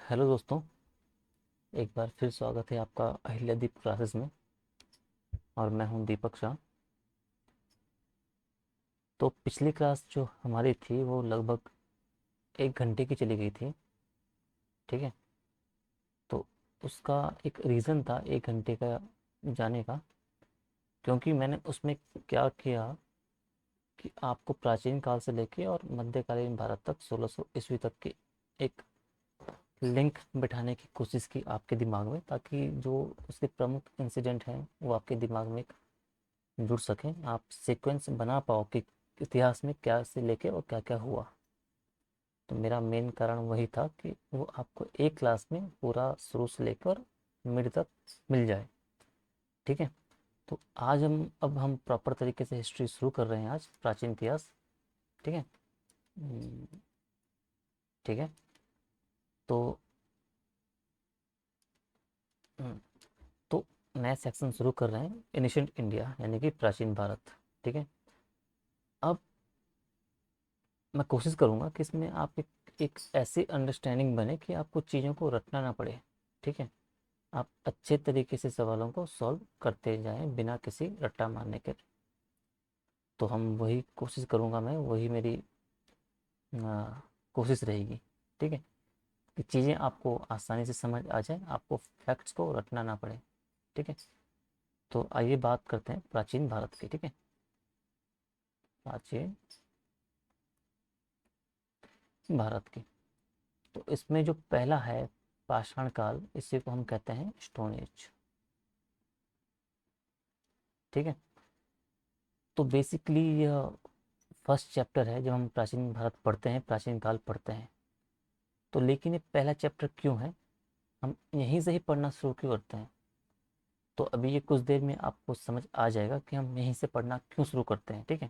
Hello दोस्तों। एक बार फिर स्वागत है आपका अहिल्यादीप क्लासेस में। और मैं हूं दीपक शाह। तो पिछली क्लास जो हमारी थी वो लगभग 1 घंटे की चली गई थी। ठीक है। तो उसका एक रीज़न था 1 घंटे का जाने का, क्योंकि मैंने उसमें क्या किया कि आपको प्राचीन काल से लेके और मध्यकालीन भारत तक 1600 ईस्वी तक की एक लिंक बिठाने की कोशिश की आपके दिमाग में, ताकि जो उसके प्रमुख इंसिडेंट हैं वो आपके दिमाग में जुड़ सकें, आप सीक्वेंस बना पाओ कि इतिहास में क्या से लेके और क्या क्या हुआ। तो मेरा मेन कारण वही था कि वो आपको एक क्लास में पूरा शुरू से लेकर मिड तक मिल जाए। ठीक है। तो आज हम प्रॉपर तरीके से हिस्ट्री शुरू कर रहे हैं, आज प्राचीन इतिहास। ठीक है। हम्म, ठीक है। तो हम्म, तो नया सेक्शन शुरू कर रहे हैं, एनिशेंट इंडिया यानी कि प्राचीन भारत। ठीक है। अब मैं कोशिश करूँगा कि इसमें आप एक ऐसी अंडरस्टैंडिंग बने कि आपको चीज़ों को रटना ना पड़े। ठीक है। आप अच्छे तरीके से सवालों को सॉल्व करते जाएं बिना किसी रट्टा मारने के। तो हम वही कोशिश करूँगा, मैं वही मेरी कोशिश रहेगी। ठीक है। कि चीज़ें आपको आसानी से समझ आ जाए, आपको फैक्ट्स को रटना ना पड़े। ठीक है। तो आइए बात करते हैं प्राचीन भारत की। ठीक है। प्राचीन भारत की। तो इसमें जो पहला है पाषाण काल, इसी को हम कहते हैं स्टोन एज। ठीक है। तो बेसिकली यह फर्स्ट चैप्टर है जब हम प्राचीन भारत पढ़ते हैं, प्राचीन काल पढ़ते हैं। तो लेकिन ये पहला चैप्टर क्यों है, हम यहीं से ही पढ़ना शुरू क्यों करते हैं? तो अभी ये कुछ देर में आपको समझ आ जाएगा कि हम यहीं से पढ़ना क्यों शुरू करते हैं। ठीक है।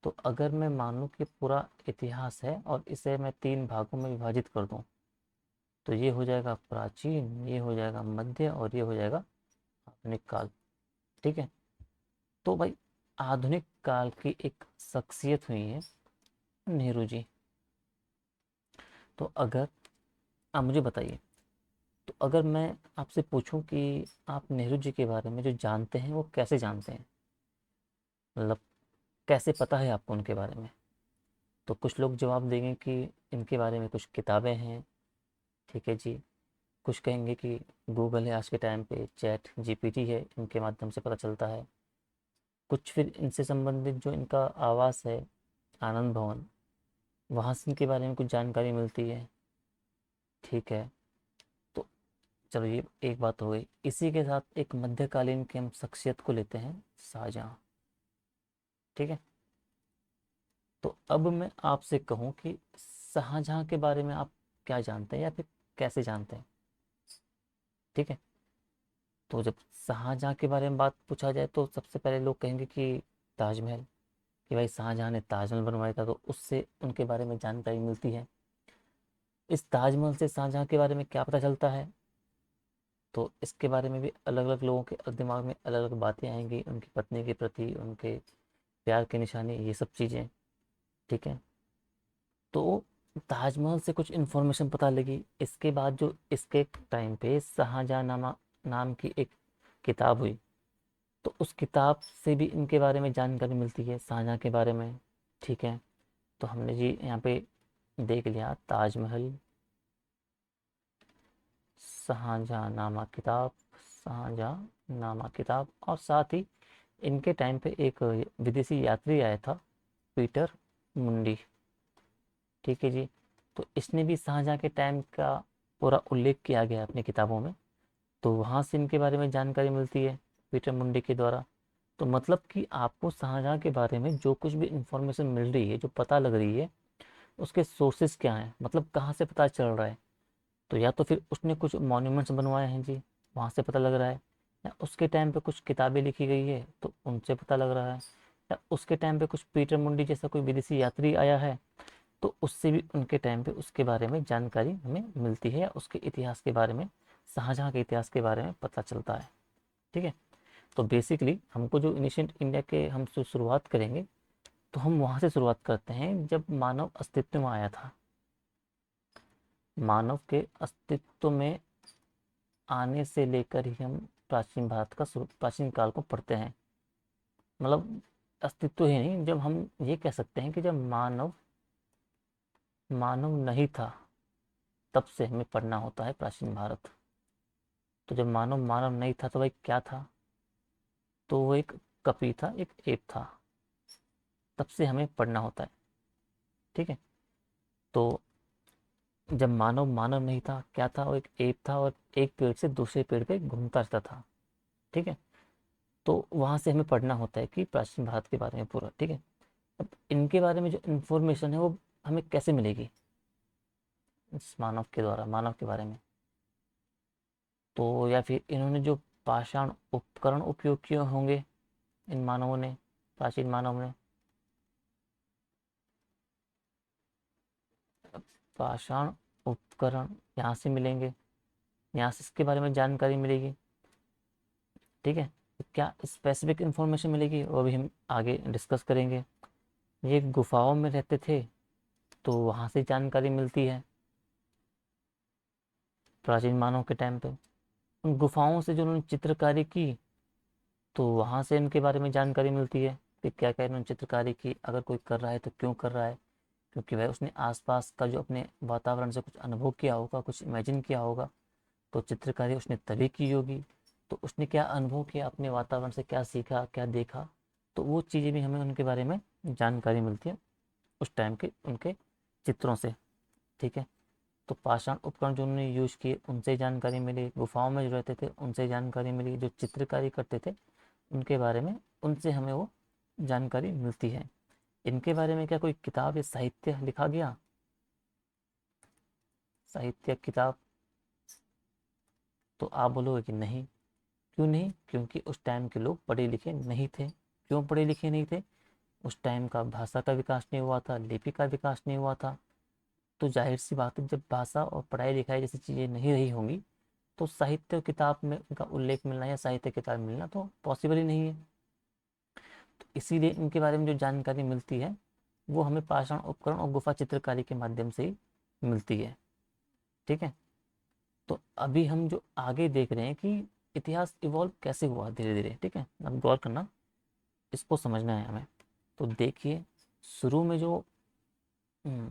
तो अगर मैं मान लूँ कि पूरा इतिहास है और इसे मैं 3 भागों में विभाजित कर दूँ, तो ये हो जाएगा प्राचीन, ये हो जाएगा मध्य और ये हो जाएगा आधुनिक काल। ठीक है। तो भाई, आधुनिक काल की एक शख्सियत हुई है नेहरू जी। तो अगर आप मुझे बताइए, तो अगर मैं आपसे पूछूं कि आप नेहरू जी के बारे में जो जानते हैं वो कैसे जानते हैं, मतलब कैसे पता है आपको उनके बारे में? तो कुछ लोग जवाब देंगे कि इनके बारे में कुछ किताबें हैं। ठीक है जी। कुछ कहेंगे कि गूगल है, आज के टाइम पे चैट जीपीटी है, इनके माध्यम से पता चलता है। कुछ फिर इनसे संबंधित जो इनका आवास है आनंद भवन, वहाँ से इनके बारे में कुछ जानकारी मिलती है। ठीक है। तो चलो, ये एक बात हो गई। इसी के साथ एक मध्यकालीन की हम शख्सियत को लेते हैं, शाहजहाँ। ठीक है। तो अब मैं आपसे कहूँ कि शाहजहाँ के बारे में आप क्या जानते हैं या फिर कैसे जानते हैं? ठीक है। तो जब शाहजहाँ के बारे में बात पूछा जाए तो सबसे पहले लोग कहेंगे कि ताजमहल, कि भाई शाहजहाँ ने ताजमहल बनवाया था, तो उससे उनके बारे में जानकारी मिलती है। इस ताजमहल से शाहजहाँ के बारे में क्या पता चलता है? तो इसके बारे में भी अलग अलग लोगों के दिमाग में अलग अलग बातें आएंगी, उनकी पत्नी के प्रति उनके प्यार की निशानी, ये सब चीज़ें। ठीक है। तो ताजमहल से कुछ इन्फॉर्मेशन पता लगी। इसके बाद जो इसके टाइम पे शाहजहाँ नाम की एक किताब हुई, तो उस किताब से भी इनके बारे में जानकारी मिलती है, शाहजहाँ के बारे में। ठीक है। तो हमने जी यहाँ पे देख लिया ताजमहल, शाहजहाँ नामा किताब, शाहजहाँ नामा किताब, और साथ ही इनके टाइम पे एक विदेशी यात्री आया था, पीटर मुंडी। ठीक है जी। तो इसने भी शाहजहाँ के टाइम का पूरा उल्लेख किया गया है अपनी किताबों में। तो वहाँ से इनके बारे में जानकारी मिलती है, पीटर मुंडी के द्वारा। तो मतलब कि आपको शाहजहाँ के बारे में जो कुछ भी इंफॉर्मेशन मिल रही है, जो पता लग रही है, उसके सोर्सेस क्या हैं, मतलब कहाँ से पता चल रहा है? तो या तो फिर उसने कुछ मॉन्यूमेंट्स बनवाए हैं जी, वहाँ से पता लग रहा है। या उसके टाइम पे कुछ किताबें लिखी गई है तो उनसे पता लग रहा है। या उसके टाइम पे कुछ पीटर मुंडी जैसा कोई विदेशी यात्री आया है, तो उससे भी उनके टाइम पे उसके बारे में जानकारी हमें मिलती है, या उसके इतिहास के बारे में, शाहजहाँ के इतिहास के बारे में पता चलता है। ठीक है। तो बेसिकली हमको जो एनिशिएंट इंडिया के हम शुरुआत करेंगे, तो हम वहाँ से शुरुआत करते हैं जब मानव अस्तित्व में आया था। मानव के अस्तित्व में आने से लेकर ही हम प्राचीन भारत का प्राचीन काल को पढ़ते हैं। मतलब अस्तित्व ही नहीं, जब हम ये कह सकते हैं कि जब मानव मानव नहीं था तब से हमें पढ़ना होता है प्राचीन भारत। तो जब मानव मानव नहीं था तो भाई क्या था? तो वो एक कपी था, एक एप था। तब से हमें पढ़ना होता है। ठीक है। तो जब मानव मानव नहीं था, क्या था? वो एक एप था और एक पेड़ से दूसरे पेड़ पे घूमता रहता था। ठीक है। तो वहां से हमें पढ़ना होता है कि प्राचीन भारत के बारे में पूरा। ठीक है। अब इनके बारे में जो इन्फॉर्मेशन है वो हमें कैसे मिलेगी? इस मानव के द्वारा, मानव के बारे में। तो या फिर इन्होंने जो पाषाण उपकरण उपयोग किए होंगे, इन मानवों ने, प्राचीन मानव ने, पाषाण उपकरण यहाँ से मिलेंगे, यहाँ से इसके बारे में जानकारी मिलेगी। ठीक है। तो क्या स्पेसिफिक इंफॉर्मेशन मिलेगी वो भी हम आगे डिस्कस करेंगे। ये गुफाओं में रहते थे तो वहाँ से जानकारी मिलती है प्राचीन मानव के टाइम पे। उन गुफाओं से जो उन्होंने चित्रकारी की तो वहाँ से इनके बारे में जानकारी मिलती है कि क्या क्या इन्होंने चित्रकारी की, अगर कोई कर रहा है तो क्यों कर रहा है। क्योंकि वह उसने आसपास का जो अपने वातावरण से कुछ अनुभव किया होगा, कुछ इमेजिन किया होगा, तो चित्रकारी उसने तभी की होगी। तो उसने क्या अनुभव किया, अपने वातावरण से क्या सीखा, क्या देखा, तो वो चीज़ें भी हमें उनके बारे में जानकारी मिलती है उस टाइम के उनके चित्रों से। ठीक है। तो पाषाण उपकरण जो उन्होंने यूज किए उनसे जानकारी मिली, गुफाओं में जो रहते थे उनसे जानकारी मिली, जो चित्रकारी करते थे उनके बारे में, उनसे हमें वो जानकारी मिलती है। इनके बारे में क्या कोई किताब या साहित्य लिखा गया? साहित्य किताब? तो आप बोलोगे कि नहीं। क्यों नहीं? क्योंकि उस टाइम के लोग पढ़े लिखे नहीं थे। क्यों पढ़े लिखे नहीं थे? उस टाइम का भाषा का विकास नहीं हुआ था, लिपि का विकास नहीं हुआ था। तो जाहिर सी बात है, जब भाषा और पढ़ाई लिखाई जैसी चीज़ें नहीं रही होंगी तो साहित्य किताब में उनका उल्लेख मिलना या साहित्य किताब मिलना तो पॉसिबल ही नहीं है। तो इसीलिए इनके बारे में जो जानकारी मिलती है वो हमें पाषाण उपकरण और गुफा चित्रकारी के माध्यम से ही मिलती है। ठीक है। तो अभी हम जो आगे देख रहे हैं कि इतिहास इवॉल्व कैसे हुआ धीरे धीरे। ठीक है। अब गौर करना, इसको समझना है हमें। तो देखिए, शुरू में जो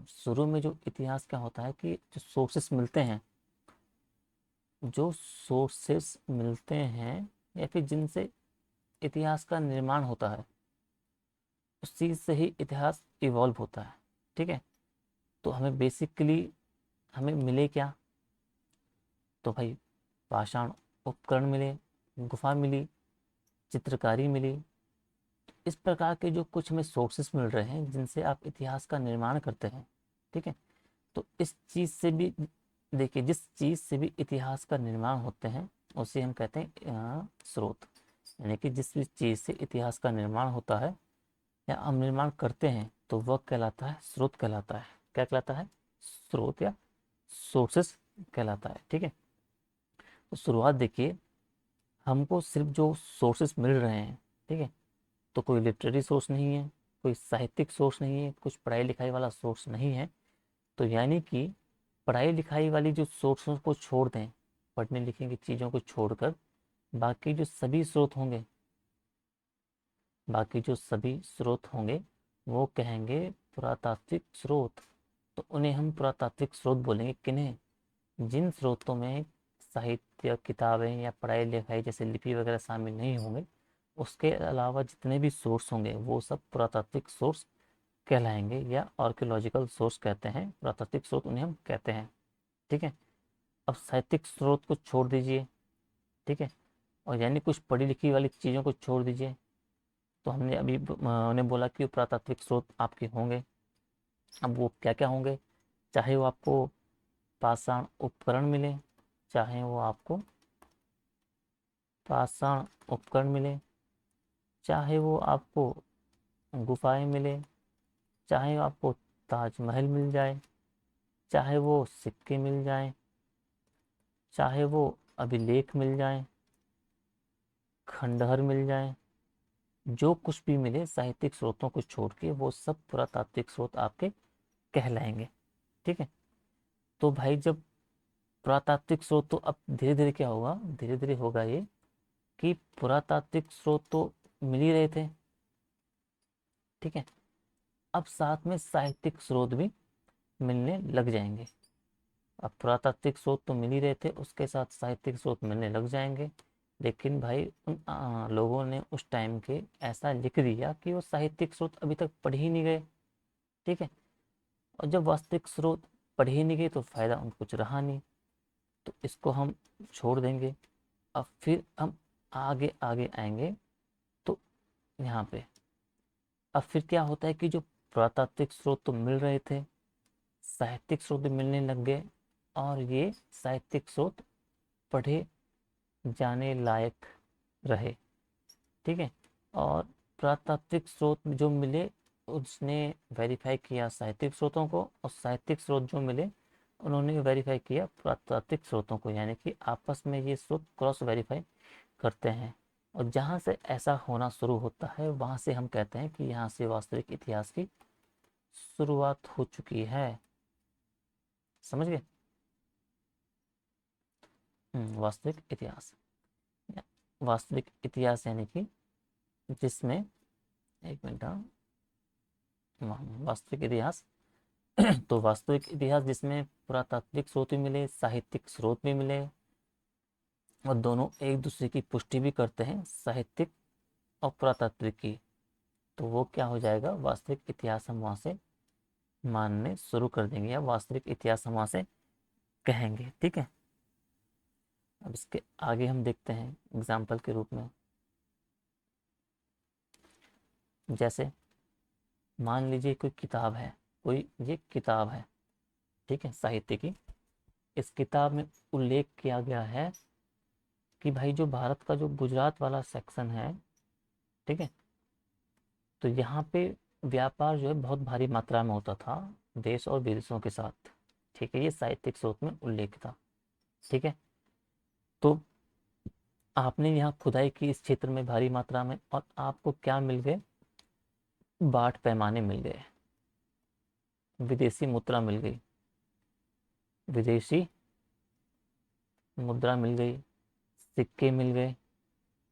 शुरू में जो इतिहास क्या होता है कि जो सोर्सेस मिलते हैं, जो सोर्सेस मिलते हैं या फिर जिनसे इतिहास का निर्माण होता है उस चीज़ से ही इतिहास इवॉल्व होता है। ठीक है। तो हमें बेसिकली हमें मिले क्या? तो भाई पाषाण उपकरण मिले, गुफा मिली, चित्रकारी मिली। इस प्रकार के जो कुछ हमें सोर्सेस मिल रहे हैं जिनसे आप इतिहास का निर्माण करते हैं। ठीक है। तो इस चीज़ से भी देखिए, जिस चीज़ से भी इतिहास का निर्माण होते हैं उसे हम कहते हैं स्रोत। यानी कि जिस भी चीज़ से इतिहास का निर्माण होता है या हम निर्माण करते हैं तो वह कहलाता है स्रोत कहलाता है। क्या कहलाता है? स्रोत या सोर्सेस कहलाता है। ठीक है। तो शुरुआत देखिए, हमको सिर्फ जो सोर्सेस मिल रहे हैं, ठीक है, तो कोई लिटरेरी सोर्स नहीं है, कोई साहित्यिक सोर्स नहीं है, कुछ पढ़ाई लिखाई वाला सोर्स नहीं है। तो यानी कि पढ़ाई लिखाई वाली जो सोर्सों को छोड़ दें, पढ़ने लिखने की चीज़ों को छोड़कर बाकी जो सभी स्रोत होंगे, बाकी जो सभी स्रोत होंगे वो कहेंगे पुरातात्विक स्रोत। तो उन्हें हम पुरातात्विक स्रोत बोलेंगे। किन्हें? जिन स्रोतों में साहित्य किताबें या पढ़ाई लिखाई जैसे लिपि वगैरह शामिल नहीं होंगे, उसके अलावा जितने भी सोर्स होंगे वो सब पुरातात्विक सोर्स कहलाएंगे या आर्कियोलॉजिकल सोर्स कहते हैं। पुरातात्विक स्रोत उन्हें हम कहते हैं। ठीक है। अब साहित्यिक स्रोत को छोड़ दीजिए। ठीक है। और यानी कुछ पढ़ी लिखी वाली चीज़ों को छोड़ दीजिए। तो हमने अभी उन्हें बोला कि पुरातात्विक स्रोत आपके होंगे। अब वो क्या क्या होंगे? चाहे वो आपको पाषाण उपकरण मिले, चाहे वो आपको पाषाण उपकरण मिले, चाहे वो आपको गुफाएं मिले, चाहे आपको ताजमहल मिल जाए, चाहे वो सिक्के मिल जाएं, चाहे वो अभिलेख मिल जाएं, खंडहर मिल जाएं, जो कुछ भी मिले साहित्यिक स्रोतों को छोड़ के वो सब पुरातात्विक स्रोत आपके कहलाएंगे। ठीक है। तो भाई जब पुरातात्विक स्रोत, तो अब धीरे धीरे क्या होगा, धीरे धीरे होगा ये कि पुरातात्विक स्रोत तो मिल ही रहे थे, ठीक है, अब साथ में साहित्यिक स्रोत भी मिलने लग जाएंगे। अब पुरातात्विक स्रोत तो मिल ही रहे थे, उसके साथ साहित्यिक स्रोत मिलने लग जाएंगे। लेकिन भाई उन लोगों ने उस टाइम के ऐसा लिख दिया कि वो साहित्यिक स्रोत अभी तक पढ़ ही नहीं गए, ठीक है। और जब वास्तविक स्रोत पढ़ ही नहीं गए तो फायदा उनको कुछ रहा नहीं, तो इसको हम छोड़ देंगे। अब फिर हम आगे आगे आएंगे, तो यहाँ पे अब फिर क्या होता है कि जो पुरातात्विक स्रोत तो मिल रहे थे, साहित्यिक स्रोत भी मिलने लग गए, और ये साहित्यिक स्रोत पढ़े जाने लायक रहे, ठीक है। और पुरातात्विक स्रोत जो मिले, उसने वेरीफाई किया साहित्यिक स्रोतों को, और साहित्यिक स्रोत जो मिले उन्होंने वेरीफाई किया पुरातात्विक स्रोतों को, यानी कि आपस में ये स्रोत क्रॉस वेरीफाई करते हैं। और जहाँ से ऐसा होना शुरू होता है वहाँ से हम कहते हैं कि यहाँ से वास्तविक इतिहास की शुरुआत हो चुकी है। समझ गए? वास्तविक इतिहास, वास्तविक इतिहास यानी कि जिसमें, एक मिनट, हाँ, वास्तविक इतिहास तो वास्तविक इतिहास जिसमें पुरातात्विक स्रोत भी मिले, साहित्यिक स्रोत भी मिले, और दोनों एक दूसरे की पुष्टि भी करते हैं, साहित्यिक और पुरातात्विक की, तो वो क्या हो जाएगा, वास्तविक इतिहास हम वहाँ से मानने शुरू कर देंगे, या वास्तविक इतिहास हम वहाँ से कहेंगे, ठीक है। अब इसके आगे हम देखते हैं एग्जाम्पल के रूप में, जैसे मान लीजिए कोई किताब है, कोई ये किताब है, ठीक है, साहित्य की। इस किताब में उल्लेख किया गया है कि भाई जो भारत का जो गुजरात वाला सेक्शन है, ठीक है, तो यहाँ पे व्यापार जो है बहुत भारी मात्रा में होता था देश और विदेशों के साथ, ठीक है, ये साहित्यिक स्रोत में उल्लेख था, ठीक है। तो आपने यहाँ खुदाई की इस क्षेत्र में भारी मात्रा में, और आपको क्या मिल गए, बाट पैमाने मिल गए, विदेशी मुद्रा मिल गई, विदेशी मुद्रा मिल गई, सिक्के मिल गए।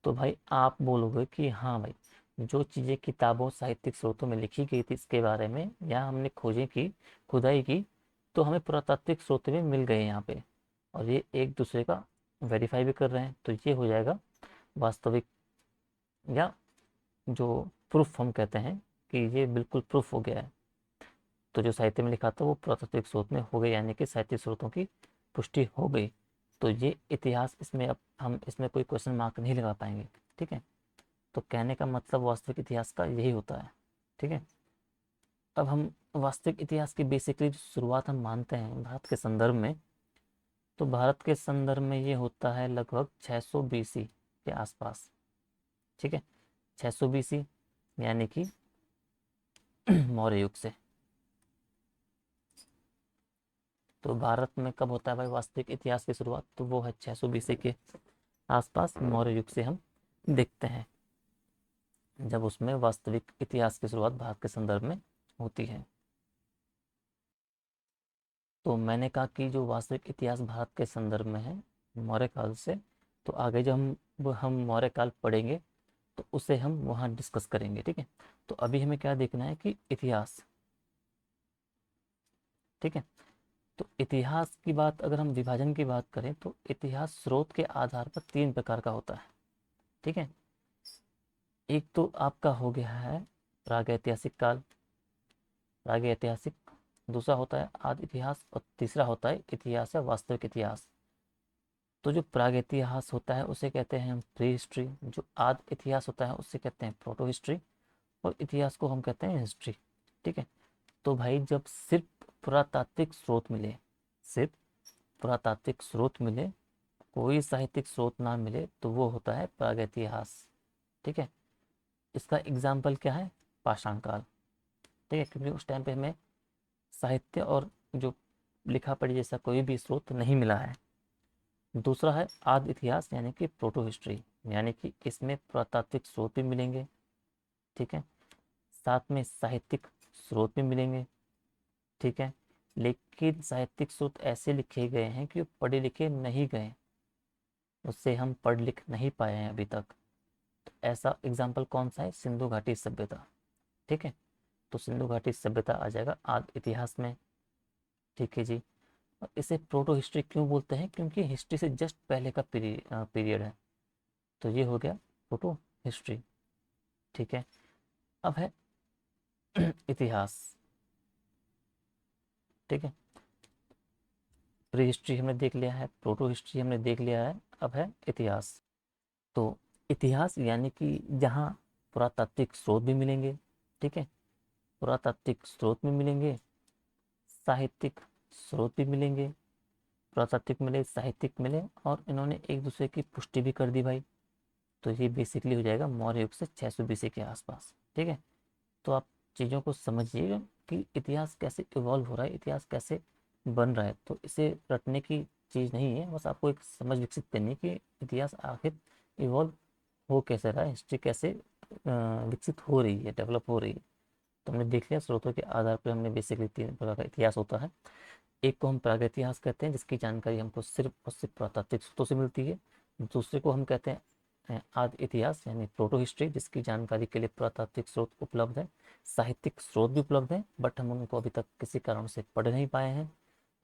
तो भाई आप बोलोगे कि हाँ भाई, जो चीज़ें किताबों साहित्यिक स्रोतों में लिखी गई थी इसके बारे में, या हमने खोजें की, खुदाई की, तो हमें पुरातात्विक स्रोत में मिल गए यहाँ पे, और ये एक दूसरे का वेरीफाई भी कर रहे हैं, तो ये हो जाएगा वास्तविक, या जो प्रूफ हम कहते हैं कि ये बिल्कुल प्रूफ हो गया है। तो जो साहित्य में लिखा था वो पुरातात्विक स्रोत में हो गई, यानी कि साहित्यिक स्रोतों की पुष्टि हो गई। तो ये इतिहास, इसमें अब हम इसमें कोई क्वेश्चन मार्क नहीं लगा पाएंगे, ठीक है। तो कहने का मतलब वास्तविक इतिहास का यही होता है, ठीक है। अब हम वास्तविक इतिहास की बेसिकली जो शुरुआत हम मानते हैं भारत के संदर्भ में, तो भारत के संदर्भ में ये होता है लगभग 600 BC के आसपास, ठीक है, 600 BC, यानी कि मौर्य युग से। तो भारत में कब होता है भाई वास्तविक इतिहास की शुरुआत, तो वो है 600 BC के आसपास, मौर्य युग से हम देखते हैं, जब उसमें वास्तविक इतिहास की शुरुआत भारत के संदर्भ में होती है। तो मैंने कहा कि जो वास्तविक इतिहास भारत के संदर्भ में है मौर्य काल से, तो आगे जब हम मौर्य काल पढ़ेंगे तो उसे हम वहाँ डिस्कस करेंगे, ठीक है। तो अभी हमें क्या देखना है कि इतिहास, ठीक है। तो इतिहास की बात, अगर हम विभाजन की बात करें, तो इतिहास स्रोत के आधार पर 3 प्रकार का होता है, ठीक है। एक तो आपका हो गया है प्रागैतिहासिक काल, प्रागैतिहासिक, दूसरा होता है आदि इतिहास, और तीसरा होता है इतिहास या वास्तविक इतिहास। तो जो प्राग इतिहास होता है उसे कहते हैं हम प्री हिस्ट्री, जो आदि इतिहास होता है उसे कहते हैं प्रोटो हिस्ट्री, और इतिहास को हम कहते हैं हिस्ट्री, ठीक है। तो भाई जब सिर्फ पुरातात्विक स्रोत मिले, सिर्फ पुरातात्विक स्रोत मिले, कोई साहित्यिक स्रोत ना मिले, तो वो होता है प्रागैतिहास, ठीक है। इसका एग्जाम्पल क्या है, पाषाण काल, ठीक है, क्योंकि उस टाइम पे हमें साहित्य और जो लिखा पढ़ी जैसा कोई भी स्रोत नहीं मिला है। दूसरा है आदि इतिहास, यानी कि प्रोटो हिस्ट्री, यानी कि इसमें पुरातात्विक स्रोत भी मिलेंगे, ठीक है, साथ में साहित्यिक स्रोत भी मिलेंगे, ठीक है, लेकिन साहित्यिक स्रोत ऐसे लिखे गए हैं कि वो पढ़े लिखे नहीं गए, उससे हम पढ़ लिख नहीं पाए हैं अभी तक। तो ऐसा एग्जाम्पल कौन सा है? सिंधु घाटी सभ्यता। ठीक है, तो सिंधु घाटी सभ्यता आ जाएगा आदि इतिहास में। ठीक है जी। और इसे प्रोटो हिस्ट्री क्यों बोलते हैं? क्योंकि हिस्ट्री से जस्ट पहले का पीरियड है। तो ये हो गया प्रोटो हिस्ट्री। ठीक है, अब है इतिहास। ठीक है, प्री हिस्ट्री हमने देख लिया है, प्रोटो हिस्ट्री हमने देख लिया है, अब है इतिहास। तो इतिहास यानी कि जहाँ पुरातात्विक स्रोत भी मिलेंगे। ठीक है, पुरातात्विक स्रोत भी मिलेंगे, साहित्यिक स्रोत भी मिलेंगे। पुरातात्विक मिले, साहित्यिक मिले, और इन्होंने एक दूसरे की पुष्टि भी कर दी भाई। तो ये बेसिकली हो जाएगा मौर्य युग से 600 बीसी के आसपास। ठीक है, तो आप चीज़ों को समझिए कि इतिहास कैसे इवॉल्व हो रहा है, इतिहास कैसे बन रहा है। तो इसे रटने की चीज़ नहीं है, बस आपको एक समझ विकसित करनी है कि इतिहास आखिर इवॉल्व हो कैसे रहा है, हिस्ट्री कैसे विकसित हो रही है, डेवलप हो रही है। तो हमने देख लिया स्रोतों के आधार पर हमने बेसिकली 3 प्रकार का इतिहास होता है। एक को हम प्रागैतिहास कहते हैं, जिसकी जानकारी हमको सिर्फ और सिर्फ पुरातात्विक स्रोतों से मिलती है। दूसरे को हम कहते हैं आदि इतिहास यानी प्रोटो हिस्ट्री, जिसकी जानकारी के लिए पुरातात्विक स्रोत उपलब्ध है, साहित्यिक स्रोत भी उपलब्ध है, बट हम उनको अभी तक किसी कारण से पढ़ नहीं पाए हैं।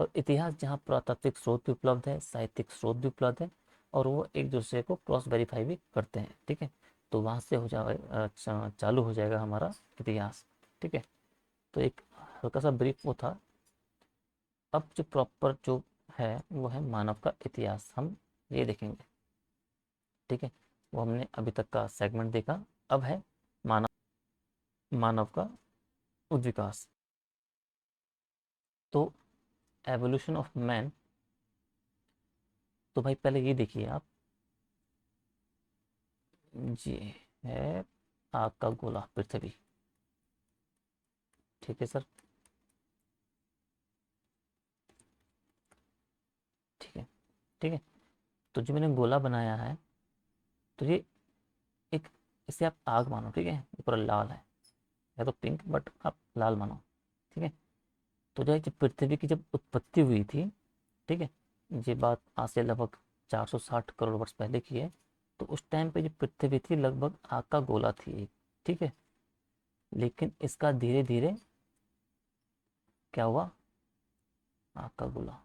और इतिहास जहाँ पुरातात्विक स्रोत भी उपलब्ध है, साहित्यिक स्रोत भी उपलब्ध है, और वो एक दूसरे को क्रॉस वेरीफाई भी करते हैं। ठीक है, तो वहाँ से हो जाए चालू हो जाएगा हमारा इतिहास। ठीक है, तो एक हल्का सा ब्रीफ वो था। अब जो प्रॉपर जो है वो है मानव का इतिहास, हम ये देखेंगे। ठीक है, वो हमने अभी तक का सेगमेंट देखा। अब है मानव, मानव का उद्विकास। तो एवोल्यूशन ऑफ मैन। तो भाई पहले ये देखिए आप, ये है आग का गोला पृथ्वी। ठीक है सर, ठीक है, ठीक है। तो जो मैंने गोला बनाया है, तो ये एक, इसे आप आग मानो। ठीक है, ये पूरा लाल है तो पिंक, बट आप लाल मानो। ठीक है, तो जब पृथ्वी की जब उत्पत्ति हुई थी, ठीक है, ये बात आज से लगभग 460 करोड़ वर्ष पहले की है। तो उस टाइम पे जो पृथ्वी थी लगभग आग का गोला थी एक। ठीक है, लेकिन इसका धीरे धीरे क्या हुआ? आग का गोला,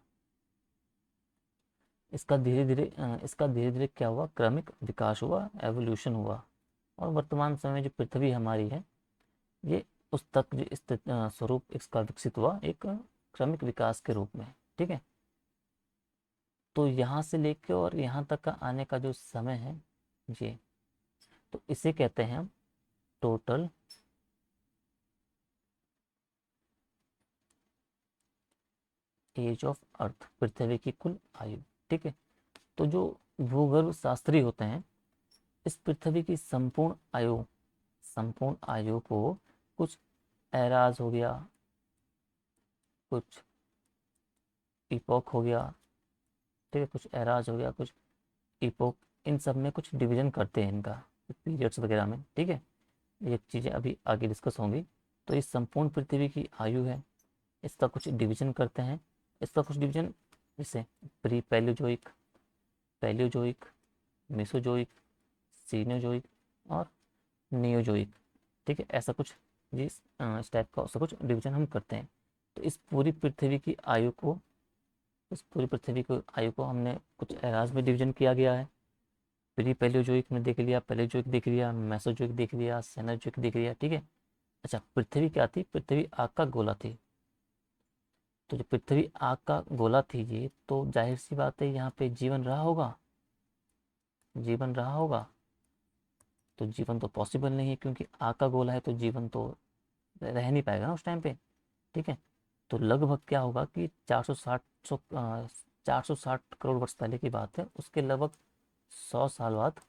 इसका धीरे धीरे क्या हुआ? क्रमिक विकास हुआ, एवोल्यूशन हुआ। और वर्तमान समय में जो पृथ्वी हमारी है, ये उस तक जो स्वरूप इसका विकसित हुआ एक क्रमिक विकास के रूप में। ठीक है, तो यहाँ से लेके और यहाँ तक का आने का जो समय है, ये, तो इसे कहते हैं हम टोटल एज ऑफ अर्थ, पृथ्वी की कुल आयु। ठीक है, तो जो भूगर्भ शास्त्री होते हैं, इस पृथ्वी की संपूर्ण आयु को कुछ एराज हो गया, कुछ इपोक हो गया। ठीक है, कुछ एराज हो गया, कुछ इपोक, इन सब में कुछ डिवीजन करते हैं इनका पीरियड्स वगैरह में। ठीक है, ये चीज़ें अभी आगे डिस्कस होंगी। तो ये संपूर्ण पृथ्वी की आयु है, इसका कुछ डिवीजन करते हैं। इसका कुछ डिवीजन जैसे pre Palaeozoic, Palaeozoic, Mesozoic, Cenozoic और नियोजोइक। ठीक है, ऐसा कुछ जिस इस टाइप का उसका कुछ डिवीजन हम करते हैं। तो इस पूरी पृथ्वी की आयु को हमने कुछ एराज में डिवीजन किया गया है। प्री पैलियोजोइक में देख लिया, पैलियोजोइक देख लिया, मेसोजोइक देख लिया, सेनोजोइक देख लिया। ठीक है, अच्छा, पृथ्वी क्या थी? पृथ्वी आग का गोला थी। तो जो पृथ्वी आग का गोला थी ये, तो जाहिर सी बात है यहाँ पे जीवन रहा होगा, जीवन रहा होगा। तो जीवन तो पॉसिबल नहीं है, क्योंकि आग का गोला है तो जीवन तो रह नहीं पाएगा ना उस टाइम पे। ठीक है, तो लगभग क्या होगा कि 460 करोड़ वर्ष पहले की बात है, उसके लगभग 100 साल बाद,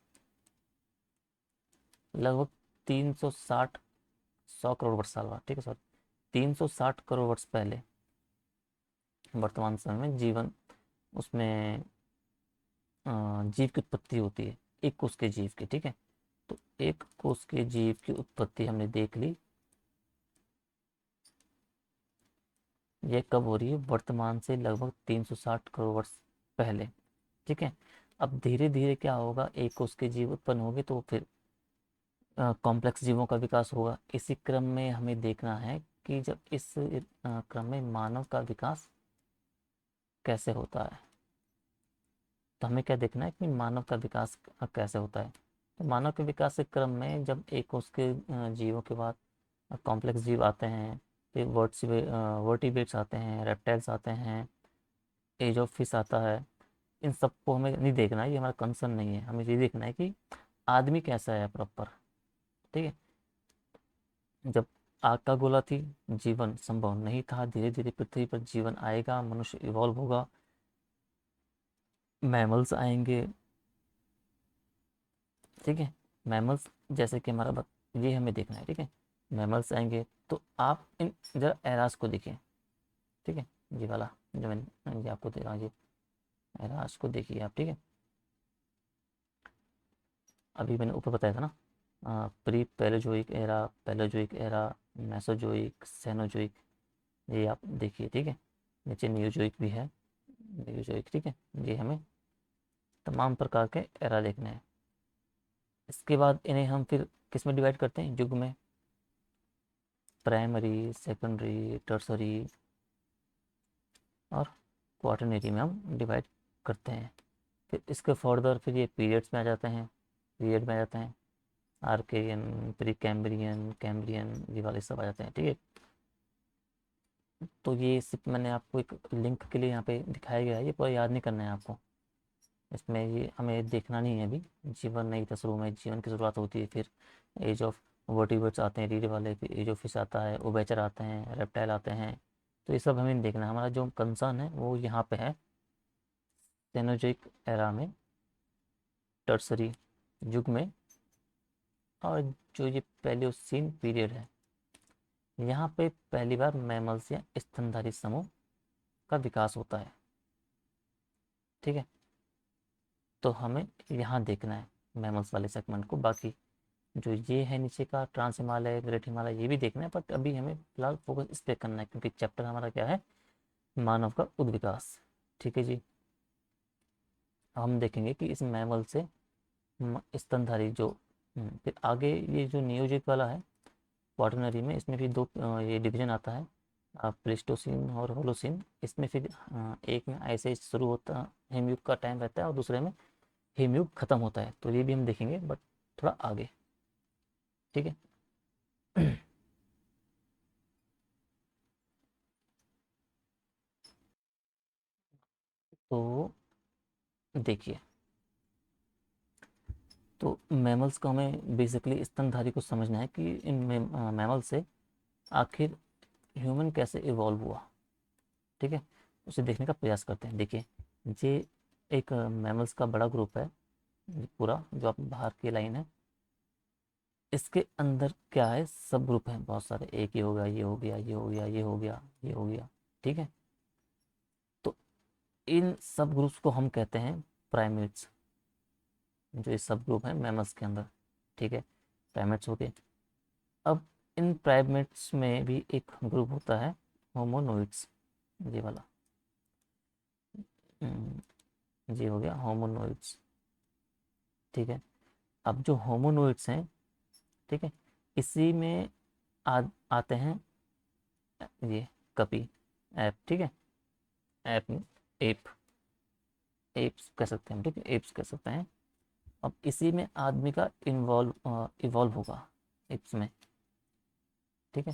लगभग 360, 100 करोड़ वर्ष साल बाद, ठीक है सर, 360 करोड़ वर्ष पहले वर्तमान समय में जीवन उसमें जीव की उत्पत्ति होती है, एक कोष के जीव की। ठीक है, तो एक कोष के जीव की उत्पत्ति हमने देख ली। ये कब हो रही है? वर्तमान से लगभग 360 करोड़ वर्ष पहले। ठीक है। अब धीरे धीरे क्या होगा, एक कोष के जीव उत्पन्न होंगे तो फिर कॉम्प्लेक्स जीवों का विकास होगा। इसी क्रम में हमें देखना है कि जब इस क्रम में मानव का विकास कैसे होता है। तो हमें क्या देखना है कि मानव का विकास कैसे होता है। तो मानव के विकास के क्रम में जब एक उसके जीवों के बाद कॉम्प्लेक्स जीव आते हैं, फिर वर्टिब्रेट्स आते हैं, रेप्टाइल्स आते हैं, एज ऑफ फिश आता है। इन सबको हमें नहीं देखना है, ये हमारा कंसर्न नहीं है। हमें ये देखना है कि आदमी कैसा है प्रॉपर। ठीक है। जब आग का गोला थी, जीवन संभव नहीं था। धीरे धीरे पृथ्वी पर जीवन आएगा, मनुष्य इवॉल्व होगा, मैमल्स आएंगे। ठीक है। मैमल्स जैसे कि हमारा ये हमें देखना है। ठीक है। मैमल्स आएंगे तो आप इन जरा एरास को देखिए। ठीक है। ये वाला जो मैंने ये आपको दे रहा हूँ, ये एरास को देखिए आप। ठीक है। अभी मैंने ऊपर बताया था ना, pre Palaeozoic era, Palaeozoic era, Mesozoic, Cenozoic, ये आप देखिए। ठीक है। नीचे नियोजोइक भी है, नियोजोइक। ठीक है। ये हमें तमाम प्रकार के एरा देखने हैं। इसके बाद इन्हें हम फिर किस में डिवाइड करते हैं? युग में। प्राइमरी, सेकेंडरी, टर्सरी और क्वाटरनरी में हम डिवाइड करते हैं। फिर इसके फर्दर फिर ये पीरियड्स में आ जाते हैं, पीरियड में आ जाते हैं। आर्केरियन, प्री कैम्ब्रियन, कैम्ब्रियन, ये वाले सब आ जाते हैं। ठीक है। तो ये सिर्फ मैंने आपको एक लिंक के लिए यहाँ पे दिखाया गया है, ये पूरा याद नहीं करना है आपको। इसमें ये हमें देखना नहीं है अभी। जीवन नहीं था शुरू में, जीवन की शुरुआत होती है, फिर एज ऑफ वर्टिब्रेट्स आते हैं रीढ़ वाले, फिर एज ऑफ फिश आता है, उभयचर आते हैं, रेप्टाइल आते हैं। तो ये सब हमें नहीं देखना है। हमारा जो कंसर्न है वो यहाँ पे है सेनोजोइक एरा में, टर्सरी युग में, और जो ये पैलियोसीन पीरियड है, यहाँ पे पहली बार मैमल्स या स्तनधारी समूह का विकास होता है। ठीक है। तो हमें यहाँ देखना है मैमल्स वाले सेगमेंट को। बाकी जो ये है नीचे का ट्रांस हिमालय, ग्रेट हिमालय, ये भी देखना है, बट अभी हमें फिलहाल फोकस इस पे करना है क्योंकि चैप्टर हमारा क्या है? मानव का उद्विकास। ठीक है जी। हम देखेंगे कि इस मैमल से स्तनधारी जो फिर आगे ये जो नियोजित वाला है क्वाटरनरी में, इसमें भी दो ये डिवीजन आता है, प्लेस्टोसीन और होलोसीन। इसमें फिर एक में ऐसे शुरू होता हिमयुग का टाइम रहता है और दूसरे में हिमयुग खत्म होता है। तो ये भी हम देखेंगे बट थोड़ा आगे। ठीक है। तो देखिए, तो मैमल्स को हमें बेसिकली स्तनधारी को समझना है कि इन मैमल से आखिर ह्यूमन कैसे इवॉल्व हुआ। ठीक है। उसे देखने का प्रयास करते हैं। देखिए, ये एक मैमल्स का बड़ा ग्रुप है, ये पूरा जो आप बाहर की लाइन है, इसके अंदर क्या है? सब ग्रुप हैं बहुत सारे। एक ये हो गया, ये हो गया, ये हो गया, ये हो गया, ये हो गया। ठीक है। तो इन सब ग्रुप्स को हम कहते हैं प्राइमेट्स, जो ये सब ग्रुप है मैमल्स के अंदर। ठीक है। प्राइमेट्स हो गए। अब इन प्राइमेट्स में भी एक ग्रुप होता है होमोनोइड्स, ये वाला। ये हो गया होमोनोइड्स। ठीक है। अब जो होमोनोइड्स हैं, ठीक है, इसी में आते हैं ये कपी, ऐप। ठीक है। ऐप, एप, एप्स कह सकते हैं हम। ठीक है। एप्स कह सकते हैं। अब इसी में आदमी का इवॉल्व होगा, एप्स में। ठीक है।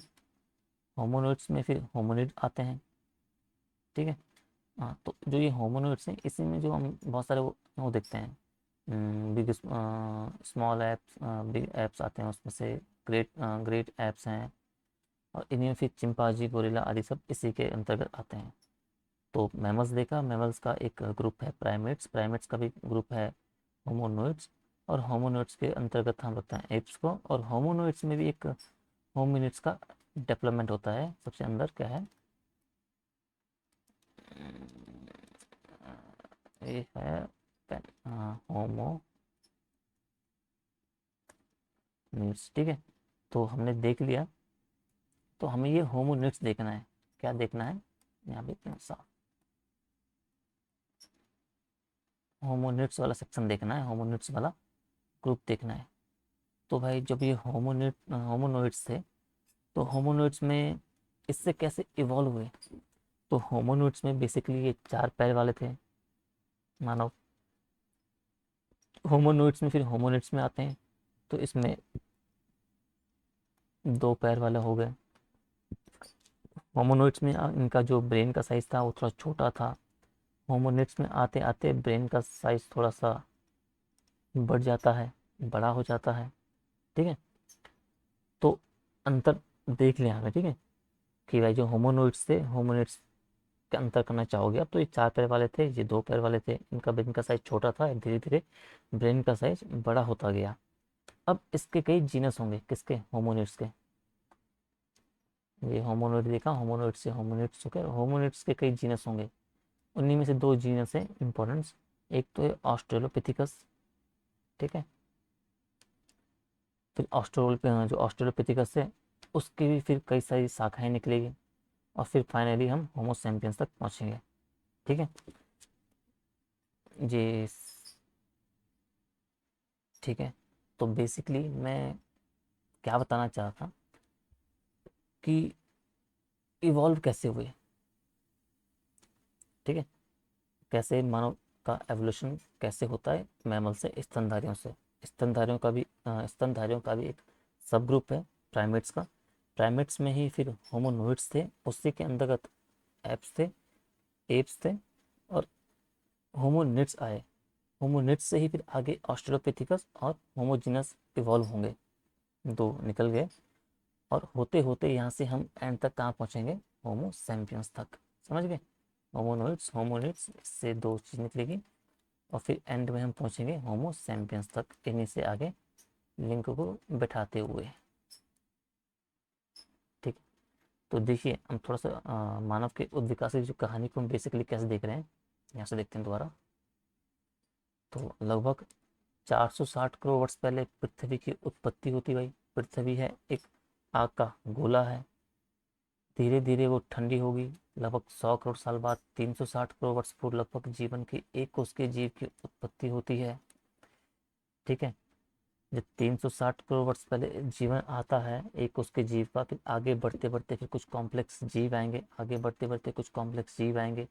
होमोनोइड्स में फिर होमोनिड आते हैं। ठीक है। हाँ, तो जो ये होमोनोइड्स हैं, इसी में जो हम बहुत सारे वो देखते हैं, big small apps, big apps आते हैं उसमें से, ग्रेट ग्रेट एप्स हैं, और इनमें फिर चिंपांजी, गोरिल्ला आदि सब इसी के अंतर्गत आते हैं। तो मैमल्स देखा, मैमल्स का एक ग्रुप है प्राइमेट्स, प्राइमेट्स का भी ग्रुप है होमोनोइड्स, और होमोनोइड्स के अंतर्गत हम रखते हैं एप्स को। और होमोनोइड्स में भी एक होमिनिड्स का डेवलपमेंट होता है। सबसे अंदर क्या है? ये है होमोनिड्स। ठीक है। तो हमने देख लिया। तो हमें ये होमोनिड्स देखना है। क्या देखना है? यहाँ पे इतना सा होमोनिड्स वाला सेक्शन देखना है, होमोनिड्स वाला ग्रुप देखना है। तो भाई जब ये होमोनोइड्स थे, तो होमोनोइड्स में इससे कैसे इवॉल्व हुए? तो होमोनोइड्स में बेसिकली ये 4 पैर वाले थे मानव। होमोनोइड्स में फिर होमोनिड्स में आते हैं, तो इसमें 2 पैर वाले हो गए। होमोनोइड्स में इनका जो ब्रेन का साइज था वो थोड़ा छोटा था। होमोनिड्स में आते आते ब्रेन का साइज थोड़ा सा बढ़ जाता है, बड़ा हो जाता है। ठीक है, तो अंतर देख लें हमें, ठीक है, कि भाई जो होमोनोइड्स थे, होमोनिड्स के अंतर करना चाहोगे आप, तो ये 4 पैर वाले थे, ये 2 पैर वाले थे। इनका ब्रेन का साइज छोटा था, धीरे धीरे ब्रेन का साइज बड़ा होता गया। अब इसके कई जीनस होंगे, किसके? होमोनिड्स के। ये होमोनोइड देखा, होमोनोइड से होमोनिड्स हो गए, होमोनिड्स के कई जीनस होंगे। उन्हीं में से 2 जीनस है इंपॉर्टेंस। एक तो है ऑस्ट्रेलोपिथिकस, ठीक है। फिर जो ऑस्ट्रेलोपिथिकस है उसकी भी फिर कई सारी शाखाएं निकलेगी, और फिर फाइनली हम होमो सैपियंस तक पहुंचेंगे। ठीक है जी। ठीक है, तो बेसिकली मैं क्या बताना चाहता कि इवॉल्व कैसे हुए, ठीक है, कैसे मानव का एवोल्यूशन कैसे होता है मैमल से, स्तनधारियों से। स्तनधारियों का भी एक सब ग्रुप है प्राइमेट्स का। प्राइमेट्स में ही फिर होमोनोइड्स थे, उसी के अंतर्गत एप्स थे, एप्स थे, और होमोनिड्स आए। होमोनिड्स से ही फिर आगे ऑस्ट्रेलोपिथिकस और होमोजीनस इवॉल्व होंगे, 2 निकल गए। और होते होते यहाँ से हम एंड तक कहाँ पहुँचेंगे? होमो सैपियंस तक। समझ गए? होमोनोइड्स, होमोनिड्स, इससे 2 चीज़ निकलेगी, और फिर एंड में हम पहुँचेंगे होमो सैपियंस तक, इन्हीं से आगे लिंक को बैठाते हुए। ठीक, तो देखिए हम थोड़ा सा मानव के उद्विकास की जो कहानी को हम बेसिकली कैसे देख रहे हैं, यहाँ से देखते हैं दोबारा। तो लगभग 460 करोड़ वर्ष पहले पृथ्वी की उत्पत्ति होती गई। पृथ्वी है एक आग का गोला है, धीरे धीरे वो ठंडी होगी। लगभग 100 करोड़ साल बाद 360 करोड़ वर्ष पूर्व लगभग जीवन की एक कोष के जीव की उत्पत्ति होती है। ठीक है, जब 360 करोड़ वर्ष पहले जीवन आता है एक उसके जीव का, फिर आगे बढ़ते बढ़ते फिर कुछ कॉम्प्लेक्स जीव आएंगे, आगे बढ़ते बढ़ते कुछ कॉम्प्लेक्स जीव आएंगे।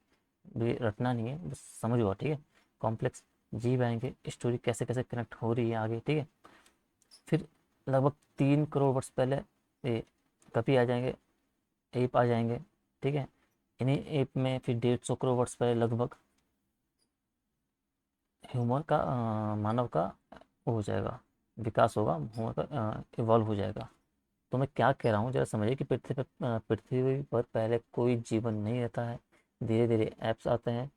ये रटना नहीं है, बस समझ लो, ठीक है। कॉम्प्लेक्स जीव आएंगे, स्टोरी कैसे कैसे कनेक्ट हो रही है आगे, ठीक है। फिर लगभग 3 करोड़ वर्ष पहले ये कभी आ जाएंगे, एप आ जाएंगे, ठीक है। इन्हीं एप में फिर 150 करोड़ वर्ष पहले लगभग ह्यूमन का मानव का वो हो जाएगा, विकास होगा, ह्यूमन का इवॉल्व हो जाएगा। तो मैं क्या कह रहा हूँ जरा समझिए कि पृथ्वी पर पहले कोई जीवन नहीं रहता है, धीरे धीरे एप्स आते हैं।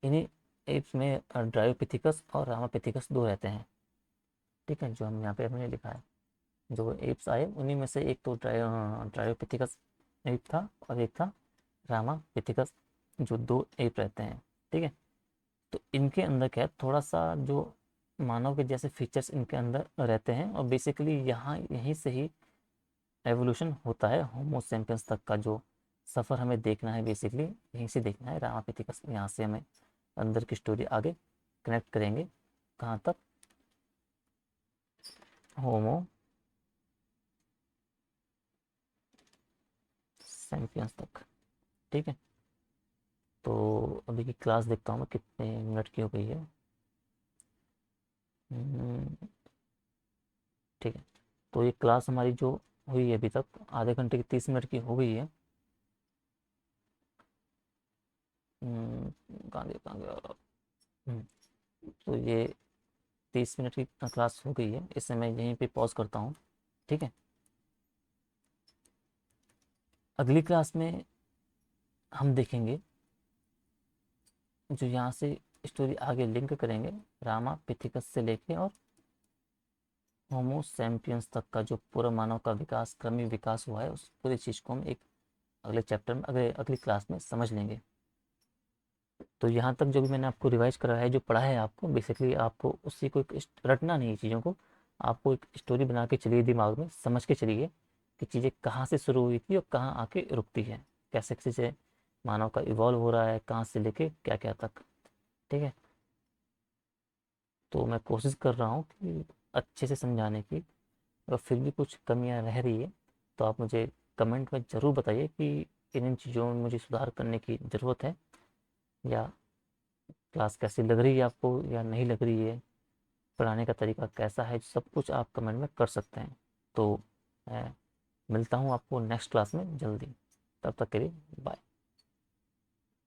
इन्हीं एप्स में ड्रायोपिथिकस और रामापिथिकस 2 रहते हैं, ठीक है, जो हम यहाँ पे हमने लिखा है। जो एप्स आए उन्हीं में से एक तो ड्रायोपिथिकस एप था, और एक था रामापिथिकस, जो 2 एप रहते हैं, ठीक है। तो इनके अंदर क्या है, थोड़ा सा जो मानव के जैसे फीचर्स इनके अंदर रहते हैं, और बेसिकली यहाँ यहीं से ही एवोल्यूशन होता है होमो सैपियंस तक का। जो सफ़र हमें देखना है बेसिकली यहीं से देखना है, रामापिथिकस, यहाँ से हमें अंदर की स्टोरी आगे कनेक्ट करेंगे कहाँ तक? होमो सैपियंस तक, ठीक है। तो अभी की क्लास देखता हूँ मैं कितने मिनट की हो गई है। हम्म, ठीक है, तो ये क्लास हमारी जो हुई है अभी तक आधे घंटे की 30 मिनट की हो गई है। कहाँ गया, कहाँ गया? हम्म, तो ये 30 मिनट की क्लास हो गई है, इससे मैं यहीं पे पॉज करता हूँ, ठीक है। अगली क्लास में हम देखेंगे जो यहाँ से स्टोरी आगे लिंक करेंगे, रामा पिथिकस से लेके और होमो सैपियंस तक का जो पूरा मानव का विकास, क्रमिक विकास हुआ है, उस पूरी चीज़ को हम एक अगले चैप्टर में, अगली क्लास में समझ लेंगे। तो यहाँ तक जो भी मैंने आपको रिवाइज करा है, जो पढ़ा है आपको, बेसिकली आपको उसी को रटना नहीं है चीज़ों को, आपको एक स्टोरी बना के चलिए, दिमाग में समझ के चलिए कि चीज़ें कहाँ से शुरू हुई थी और कहाँ आके रुकती है, कैसे चीज़ें मानव का इवॉल्व हो रहा है, कहाँ से लेके क्या क्या तक। ठीक है, तो मैं कोशिश कर रहा हूँ कि अच्छे से समझाने की। अगर फिर भी कुछ कमियां रह रही है तो आप मुझे कमेंट में ज़रूर बताइए कि इन इन चीज़ों में मुझे सुधार करने की ज़रूरत है, या क्लास कैसी लग रही है आपको या नहीं लग रही है, पढ़ाने का तरीका कैसा है, सब कुछ आप कमेंट में कर सकते हैं। तो मैं मिलता हूँ आपको नेक्स्ट क्लास में जल्दी। तब तक के लिए बाय।